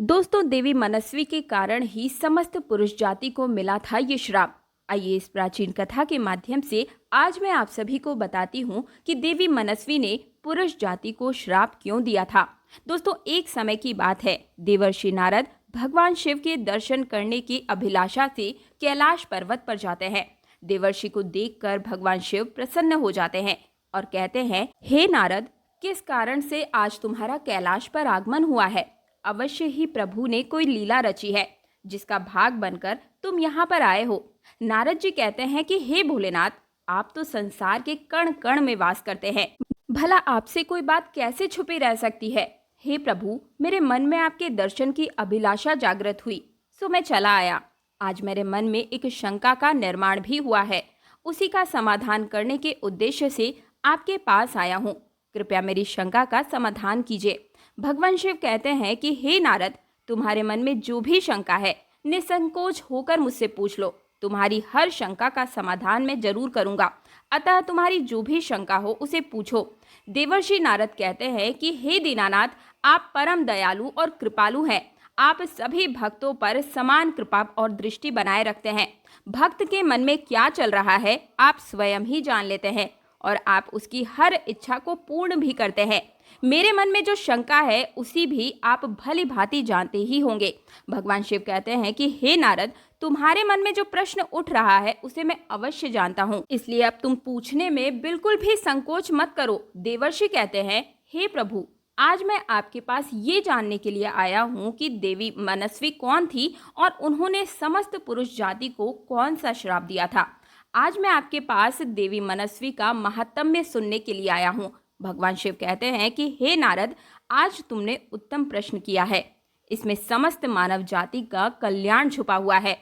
दोस्तों, देवी मनस्वी के कारण ही समस्त पुरुष जाति को मिला था ये श्राप। आइए इस प्राचीन कथा के माध्यम से आज मैं आप सभी को बताती हूँ कि देवी मनस्वी ने पुरुष जाति को श्राप क्यों दिया था। दोस्तों, एक समय की बात है, देवर्षि नारद भगवान शिव के दर्शन करने की अभिलाषा से कैलाश पर्वत पर जाते हैं। देवर्षि को देखकर भगवान शिव प्रसन्न हो जाते हैं और कहते हैं, हे नारद, किस कारण से आज तुम्हारा कैलाश पर आगमन हुआ है? अवश्य ही प्रभु ने कोई लीला रची है जिसका भाग बनकर तुम यहाँ पर आए हो। नारद जी कहते हैं कि हे भोलेनाथ, आप तो संसार के कण कण में वास करते हैं, भला आपसे कोई बात कैसे छुपी रह सकती है? हे प्रभु, मेरे मन में आपके दर्शन की अभिलाषा जागृत हुई, सो मैं चला आया। आज मेरे मन में एक शंका का निर्माण भी हुआ है, उसी का समाधान करने के उद्देश्य से आपके पास आया हूँ। कृपया मेरी शंका का समाधान कीजिए। भगवान शिव कहते हैं कि हे नारद, तुम्हारे मन में जो भी शंका है निसंकोच होकर मुझसे पूछ लो। तुम्हारी हर शंका का समाधान मैं जरूर करूंगा, अतः तुम्हारी जो भी शंका हो उसे पूछो। देवर्षि नारद कहते हैं कि हे दीनानाथ, आप परम दयालु और कृपालु हैं। आप सभी भक्तों पर समान कृपा और दृष्टि बनाए रखते हैं। भक्त के मन में क्या चल रहा है आप स्वयं ही जान लेते हैं और आप उसकी हर इच्छा को पूर्ण भी करते हैं। मेरे मन में जो शंका है उसी भी आप भली भांति जानते ही होंगे। भगवान शिव कहते हैं कि हे नारद, तुम्हारे मन में जो प्रश्न उठ रहा है उसे मैं अवश्य जानता हूँ, इसलिए अब तुम पूछने में बिल्कुल भी संकोच मत करो। देवर्षि कहते हैं, हे प्रभु, आज मैं आपके पास ये जानने के लिए आया हूँ कि देवी मनस्वी कौन थी और उन्होंने समस्त पुरुष जाति को कौन सा श्राप दिया था। आज मैं आपके पास देवी मनस्वी का महात्म्य सुनने के लिए आया हूँ। भगवान शिव कहते हैं कि हे नारद, आज तुमने उत्तम प्रश्न किया है, इसमें समस्त मानव जाति का कल्याण छुपा हुआ है।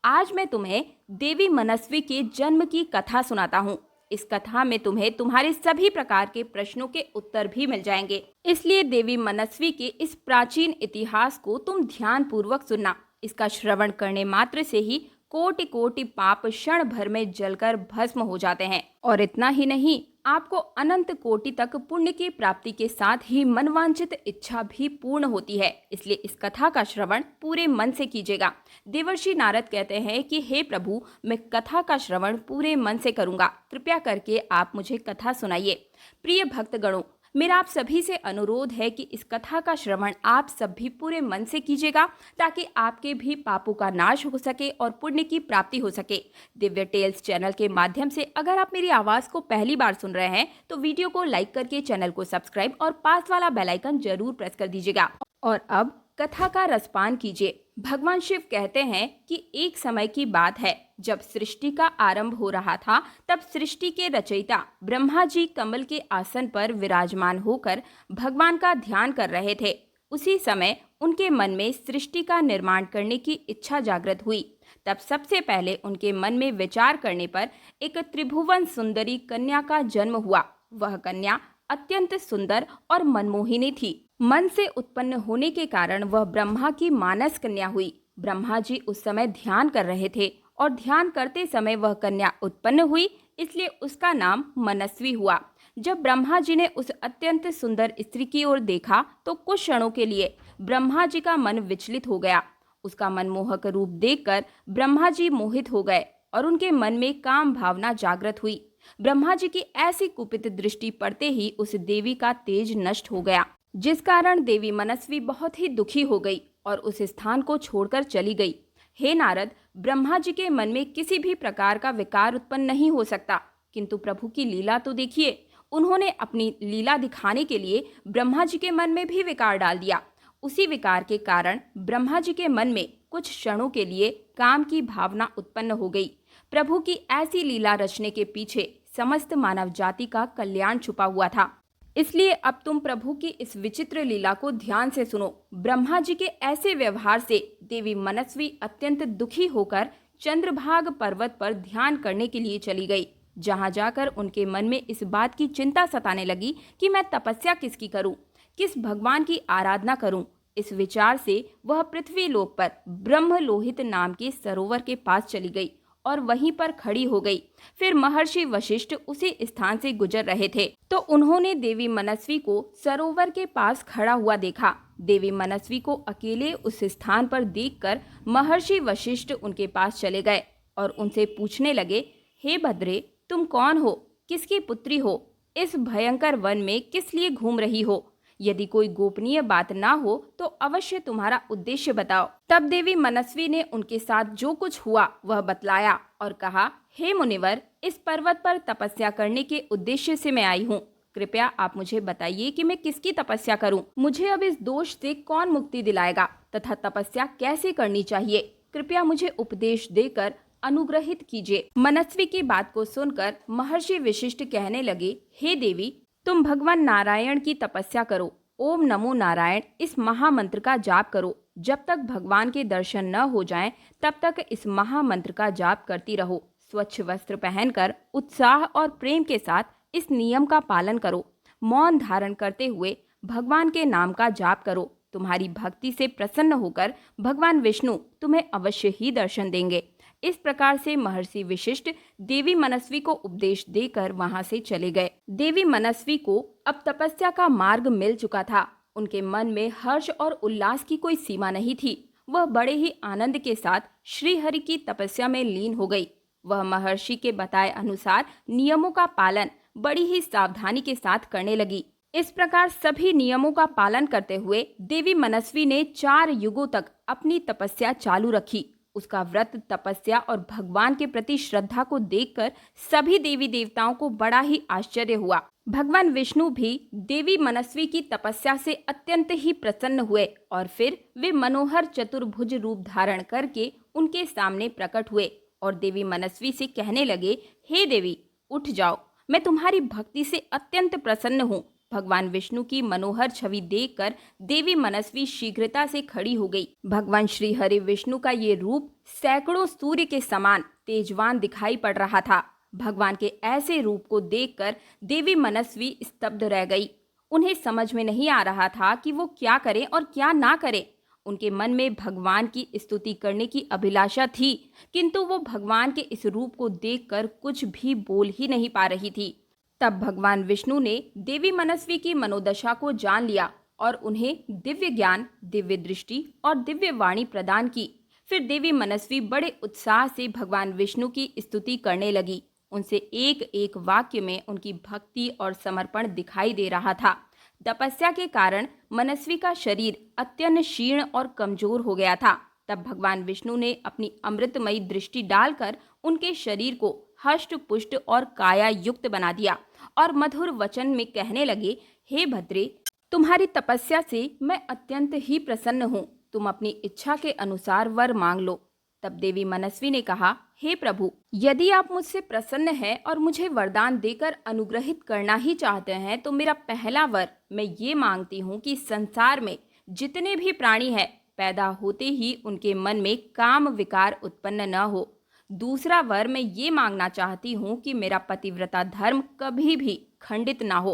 आज मैं तुम्हें देवी मनस्वी के जन्म की कथा सुनाता हूँ। इस कथा में तुम्हें तुम्हारे सभी प्रकार के प्रश्नों के उत्तर भी मिल जाएंगे, इसलिए देवी मनस्वी के इस प्राचीन इतिहास को तुम ध्यान पूर्वक सुनना। इसका श्रवण करने मात्र से ही कोटि कोटि पाप क्षण भर में जलकर भस्म हो जाते हैं, और इतना ही नहीं, आपको अनंत कोटि तक पुण्य की प्राप्ति के साथ ही मनवांछित इच्छा भी पूर्ण होती है। इसलिए इस कथा का श्रवण पूरे मन से कीजिएगा। देवर्षि नारद कहते हैं कि हे प्रभु, मैं कथा का श्रवण पूरे मन से करूंगा, कृपया करके आप मुझे कथा सुनाइए। प्रिय भक्तगणों, मेरा आप सभी से अनुरोध है कि इस कथा का श्रवण आप सभी पूरे मन से कीजिएगा, ताकि आपके भी पापों का नाश हो सके और पुण्य की प्राप्ति हो सके। दिव्य टेल्स चैनल के माध्यम से अगर आप मेरी आवाज़ को पहली बार सुन रहे हैं तो वीडियो को लाइक करके चैनल को सब्सक्राइब और पास वाला बेल आइकन जरूर प्रेस कर दीजिएगा। और अब कथा का रसपान कीजिए। भगवान शिव कहते हैं कि एक समय की बात है, जब सृष्टि का आरंभ हो रहा था, तब सृष्टि के रचयिता ब्रह्मा जी कमल के आसन पर विराजमान होकर भगवान का ध्यान कर रहे थे। उसी समय उनके मन में सृष्टि का निर्माण करने की इच्छा जागृत हुई। तब सबसे पहले उनके मन में विचार करने पर एक त्रिभुवन सुंदरी कन्या का जन्म हुआ। वह कन्या अत्यंत सुंदर और मनमोहिनी थी। मन से उत्पन्न होने के कारण वह ब्रह्मा की मानस कन्या हुई। ब्रह्मा जी उस समय ध्यान कर रहे थे और ध्यान करते समय वह कन्या उत्पन्न हुई, इसलिए उसका नाम मनस्वी हुआ। जब ब्रह्मा जी ने उस अत्यंत सुंदर स्त्री की ओर देखा तो कुछ क्षणों के लिए ब्रह्मा जी का मन विचलित हो गया। उसका मनमोहक रूप देखकर ब्रह्मा जी मोहित हो गए और उनके मन में काम भावना जागृत हुई। ब्रह्मा जी की ऐसी कुपित दृष्टि पड़ते ही उस देवी का तेज नष्ट हो गया, जिस कारण देवी मनस्वी बहुत ही दुखी हो गई और उस स्थान को छोड़कर चली गई। हे नारद, ब्रह्मा जी के मन में किसी भी प्रकार का विकार उत्पन्न नहीं हो सकता, किंतु प्रभु की लीला तो देखिए। उन्होंने अपनी लीला दिखाने के लिए ब्रह्मा जी के मन में भी विकार डाल दिया। उसी विकार के कारण ब्रह्मा जी के मन में कुछ क्षणों के लिए काम की भावना उत्पन्न हो गई। प्रभु की ऐसी लीला रचने के पीछे समस्त मानव जाति का कल्याण छुपा हुआ था। इसलिए अब तुम प्रभु की इस विचित्र लीला को ध्यान से सुनो। ब्रह्मा जी के ऐसे व्यवहार से देवी मनस्वी अत्यंत दुखी होकर चंद्रभाग पर्वत पर ध्यान करने के लिए चली गई। जहां जाकर उनके मन में इस बात की चिंता सताने लगी कि मैं तपस्या किसकी करूं, किस भगवान की आराधना करूं। इस विचार से वह पृथ्वी लोक पर ब्रह्मलोहित नाम के सरोवर के पास चली गई और वहीं पर खड़ी हो गई। फिर महर्षि वशिष्ठ उसी स्थान से गुजर रहे थे तो उन्होंने देवी मनस्वी को सरोवर के पास खड़ा हुआ देखा। देवी मनस्वी को अकेले उस स्थान पर देखकर महर्षि वशिष्ठ उनके पास चले गए और उनसे पूछने लगे, हे भद्रे, तुम कौन हो? किसकी पुत्री हो? इस भयंकर वन में किस लिए घूम रही हो? यदि कोई गोपनीय बात ना हो तो अवश्य तुम्हारा उद्देश्य बताओ। तब देवी मनस्वी ने उनके साथ जो कुछ हुआ वह बतलाया और कहा, हे मुनिवर, इस पर्वत पर तपस्या करने के उद्देश्य से मैं आई हूँ। कृपया आप मुझे बताइए कि मैं किसकी तपस्या करूं? मुझे अब इस दोष से कौन मुक्ति दिलाएगा तथा तपस्या कैसे करनी चाहिए? कृपया मुझे उपदेश देकर अनुग्रहित कीजिए। मनस्वी की बात को सुनकर महर्षि वशिष्ठ कहने लगे, हे देवी, तुम भगवान नारायण की तपस्या करो। ओम नमो नारायण इस महामंत्र का जाप करो। जब तक भगवान के दर्शन न हो जाएं, तब तक इस महामंत्र का जाप करती रहो। स्वच्छ वस्त्र पहनकर उत्साह और प्रेम के साथ इस नियम का पालन करो। मौन धारण करते हुए भगवान के नाम का जाप करो। तुम्हारी भक्ति से प्रसन्न होकर भगवान विष्णु तुम्हें अवश्य ही दर्शन देंगे। इस प्रकार से महर्षि वशिष्ठ देवी मनस्वी को उपदेश देकर वहां से चले गए। देवी मनस्वी को अब तपस्या का मार्ग मिल चुका था। उनके मन में हर्ष और उल्लास की कोई सीमा नहीं थी। वह बड़े ही आनंद के साथ श्रीहरि की तपस्या में लीन हो गई। वह महर्षि के बताए अनुसार नियमों का पालन बड़ी ही सावधानी के साथ करने लगी। इस प्रकार सभी नियमों का पालन करते हुए देवी मनस्वी ने 4 युगों तक अपनी तपस्या चालू रखी। उसका व्रत, तपस्या और भगवान के प्रति श्रद्धा को देखकर सभी देवी देवताओं को बड़ा ही आश्चर्य हुआ। भगवान विष्णु भी देवी मनस्वी की तपस्या से अत्यंत ही प्रसन्न हुए और फिर वे मनोहर चतुर्भुज रूप धारण करके उनके सामने प्रकट हुए और देवी मनस्वी से कहने लगे, हे देवी, उठ जाओ, मैं तुम्हारी भक्ति से अत्यंत प्रसन्न हूँ। भगवान विष्णु की मनोहर छवि देखकर देवी मनस्वी शीघ्रता से खड़ी हो गई। भगवान श्री हरि विष्णु का ये रूप सैकड़ों सूर्य के समान तेजवान दिखाई पड़ रहा था। भगवान के ऐसे रूप को देखकर देवी मनस्वी स्तब्ध रह गई। उन्हें समझ में नहीं आ रहा था कि वो क्या करें और क्या ना करें। उनके मन में भगवान की स्तुति करने की अभिलाषा थी, किंतु वो भगवान के इस रूप को देखकर कुछ भी बोल ही नहीं पा रही थी। तब भगवान विष्णु ने देवी मनस्वी की मनोदशा को जान लिया और उन्हें दिव्य ज्ञान, दिव्य दृष्टि और दिव्य वाणी प्रदान की। फिर देवी मनस्वी बड़े उत्साह से भगवान विष्णु की स्तुति करने लगी। उनसे एक एक वाक्य में उनकी भक्ति और समर्पण दिखाई दे रहा था। तपस्या के कारण मनस्वी का शरीर अत्यंत क्षीण और कमजोर हो गया था। तब भगवान विष्णु ने अपनी अमृतमयी दृष्टि डालकर उनके शरीर को हष्ट पुष्ट और काया युक्त बना दिया और मधुर वचन में कहने लगे, हे भद्रे, तुम्हारी तपस्या से मैं अत्यंत ही प्रसन्न हूँ। तुम अपनी इच्छा के अनुसार वर मांग लो। तब देवी मनस्वी ने कहा, हे प्रभु, यदि आप मुझसे प्रसन्न हैं और मुझे वरदान देकर अनुग्रहित करना ही चाहते हैं तो मेरा पहला वर मैं ये मांगती हूँ कि संसार में जितने भी प्राणी हैं, पैदा होते ही उनके मन में काम विकार उत्पन्न न हो। दूसरा वर मैं ये मांगना चाहती हूँ कि मेरा पतिव्रता धर्म कभी भी खंडित ना हो।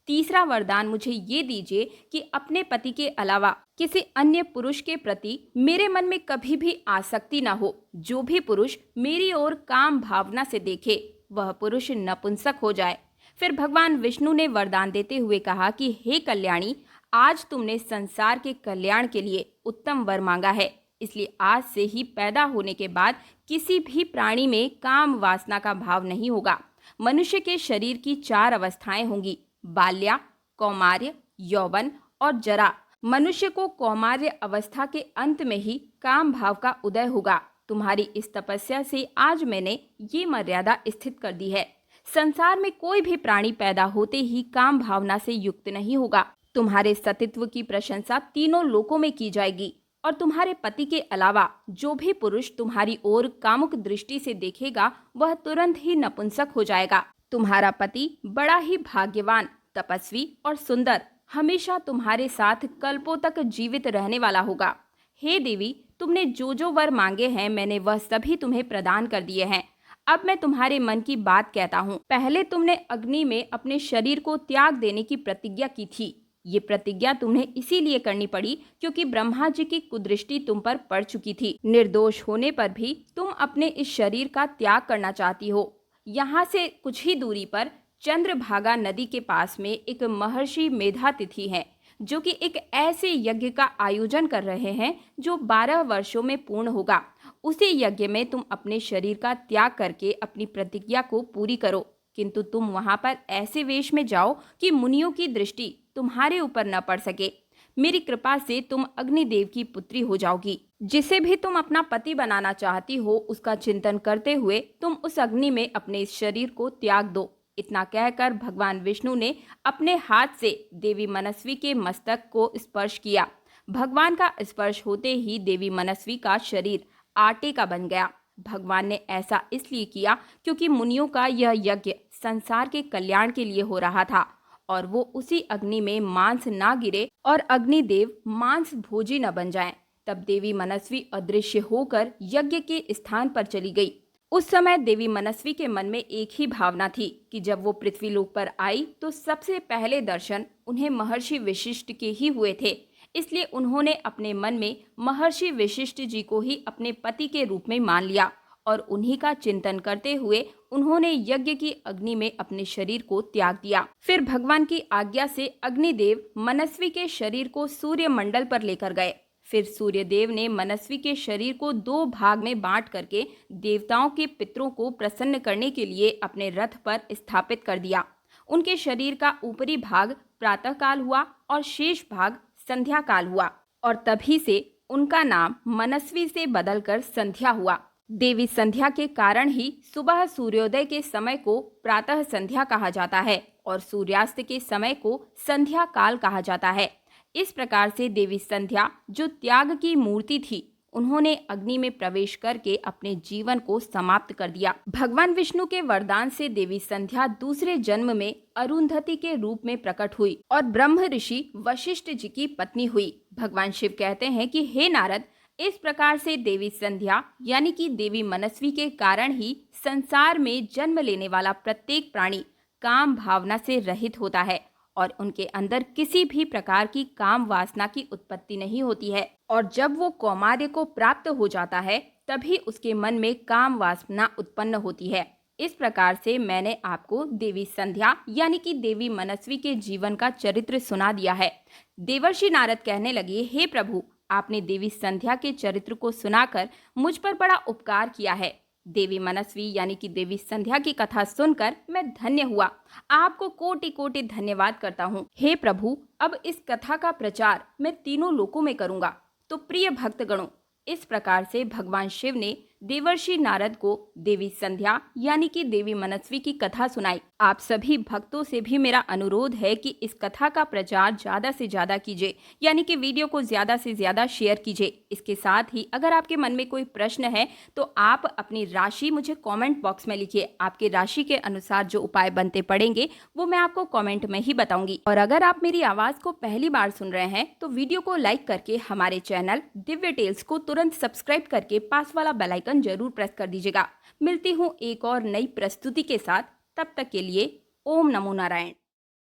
तीसरा वरदान मुझे ये दीजिए कि अपने पति के अलावा किसी अन्य पुरुष के प्रति मेरे मन में कभी भी आसक्ति ना हो। जो भी पुरुष मेरी ओर काम भावना से देखे वह पुरुष नपुंसक हो जाए। फिर भगवान विष्णु ने वरदान देते हुए कहा कि हे कल्याणी, आज तुमने संसार के कल्याण के लिए उत्तम वर मांगा है, इसलिए आज से ही पैदा होने के बाद किसी भी प्राणी में काम वासना का भाव नहीं होगा। मनुष्य के शरीर की 4 अवस्थाएं होंगी, बाल्या, कौमार्य, यौवन और जरा। मनुष्य को कौमार्य अवस्था के अंत में ही काम भाव का उदय होगा। तुम्हारी इस तपस्या से आज मैंने ये मर्यादा स्थित कर दी है। संसार में कोई भी प्राणी पैदा होते ही काम भावना से युक्त नहीं होगा। तुम्हारे सतीत्व की प्रशंसा तीनों लोकों में की जाएगी और तुम्हारे पति के अलावा जो भी पुरुष तुम्हारी ओर कामुक दृष्टि से देखेगा वह तुरंत ही नपुंसक हो जाएगा। तुम्हारा पति बड़ा ही भाग्यवान, तपस्वी और सुंदर हमेशा तुम्हारे साथ कल्पों तक जीवित रहने वाला होगा। हे देवी, तुमने जो जो वर मांगे हैं मैंने वह सभी तुम्हें प्रदान कर दिए हैं। अब मैं तुम्हारे मन की बात कहता हूँ। पहले तुमने अग्नि में अपने शरीर को त्याग देने की प्रतिज्ञा की थी। ये प्रतिज्ञा तुम्हें इसीलिए करनी पड़ी क्योंकि ब्रह्मा जी की कुदृष्टि तुम पर पड़ चुकी थी। निर्दोष होने पर भी तुम अपने इस शरीर का त्याग करना चाहती हो। यहाँ से कुछ ही दूरी पर चंद्रभागा नदी के पास में एक महर्षि मेधातिथि हैं, जो कि एक ऐसे यज्ञ का आयोजन कर रहे हैं जो 12 वर्षों में पूर्ण होगा। उसी यज्ञ में तुम अपने शरीर का त्याग करके अपनी प्रतिज्ञा को पूरी करो, किंतु तुम वहां पर ऐसे वेश में जाओ कि मुनियों की दृष्टि तुम्हारे ऊपर न पड़ सके। मेरी कृपा से तुम अग्निदेव की पुत्री हो जाओगी। जिसे भी तुम अपना पति बनाना चाहती हो उसका चिंतन करते हुए तुम उस अग्नि में अपने इस शरीर को त्याग दो। इतना कहकर भगवान विष्णु ने अपने हाथ से देवी मनस्वी के मस्तक को स्पर्श किया। भगवान का स्पर्श होते ही देवी मनस्वी का शरीर आटे का बन गया। भगवान ने ऐसा इसलिए किया क्योंकि मुनियों का यह यज्ञ संसार के कल्याण के लिए हो रहा था और वो उसी अग्नि में मांस ना गिरे और अग्निदेव मांस भोजी न बन जाएं। तब देवी मनस्वी अदृश्य होकर यज्ञ के स्थान पर चली गई। उस समय देवी मनस्वी के मन में एक ही भावना थी कि जब वो पृथ्वीलोक पर आई तो सबसे पहले दर्शन उन्हें महर्षि वशिष्ठ के ही हुए थे। इसलिए उन्होंने अपने मन में महर्षि वशिष्ठ जी को ही अपने पति के रूप में मान लिया और उन्हीं का चिंतन करते हुए उन्होंने यज्ञ की अग्नि में अपने शरीर को त्याग दिया। फिर भगवान की आज्ञा से अग्निदेव मनस्वी के शरीर को सूर्य मंडल पर लेकर गए। फिर सूर्यदेव ने मनस्वी के शरीर को 2 भाग में बांट करके देवताओं के पितरों को प्रसन्न करने के लिए अपने रथ पर स्थापित कर दिया। उनके शरीर का ऊपरी भाग प्रातः काल हुआ और शेष भाग संध्या काल हुआ और तभी से उनका नाम मनस्वी से बदलकर संध्या हुआ। देवी संध्या के कारण ही सुबह सूर्योदय के समय को प्रातः संध्या कहा जाता है और सूर्यास्त के समय को संध्या काल कहा जाता है। इस प्रकार से देवी संध्या जो त्याग की मूर्ति थी, उन्होंने अग्नि में प्रवेश करके अपने जीवन को समाप्त कर दिया। भगवान विष्णु के वरदान से देवी संध्या दूसरे जन्म में अरुंधति के रूप में प्रकट हुई और ब्रह्म ऋषि वशिष्ठ जी की पत्नी हुई। भगवान शिव कहते हैं कि हे नारद, इस प्रकार से देवी संध्या यानी कि देवी मनस्वी के कारण ही संसार में जन्म लेने वाला प्रत्येक प्राणी काम भावना से रहित होता है और उनके अंदर किसी भी प्रकार की काम वासना की उत्पत्ति नहीं होती है। और जब वो कौमार्य को प्राप्त हो जाता है तभी उसके मन में काम वासना उत्पन्न होती है। इस प्रकार से मैंने आपको देवी संध्या यानी कि देवी मनस्वी के जीवन का चरित्र सुना दिया है। देवर्षि नारद कहने लगे, हे प्रभु, आपने देवी संध्या के चरित्र को सुनाकर मुझ पर बड़ा उपकार किया है। देवी मनस्वी यानी कि देवी संध्या की कथा सुनकर मैं धन्य हुआ। आपको कोटि कोटि धन्यवाद करता हूँ। हे प्रभु, अब इस कथा का प्रचार मैं तीनों लोकों में करूँगा। तो प्रिय भक्तगणों, इस प्रकार से भगवान शिव ने देवर्षि नारद को देवी संध्या यानी कि देवी मनस्वी की कथा सुनाई। आप सभी भक्तों से भी मेरा अनुरोध है कि इस कथा का प्रचार ज्यादा से ज्यादा कीजिए, यानी कि वीडियो को ज्यादा से ज्यादा शेयर कीजिए। इसके साथ ही अगर आपके मन में कोई प्रश्न है तो आप अपनी राशि मुझे कॉमेंट बॉक्स में लिखिए। आपके राशि के अनुसार जो उपाय बनते पड़ेंगे वो मैं आपको कॉमेंट में ही बताऊंगी। और अगर आप मेरी आवाज को पहली बार सुन रहे हैं तो वीडियो को लाइक करके हमारे चैनल दिव्य टेल्स को तुरंत सब्सक्राइब करके पास वाला बेल आइकन जरूर प्रेस कर दीजिएगा। मिलती हूँ एक और नई प्रस्तुति के साथ, तब तक के लिए ओम नमो नारायण।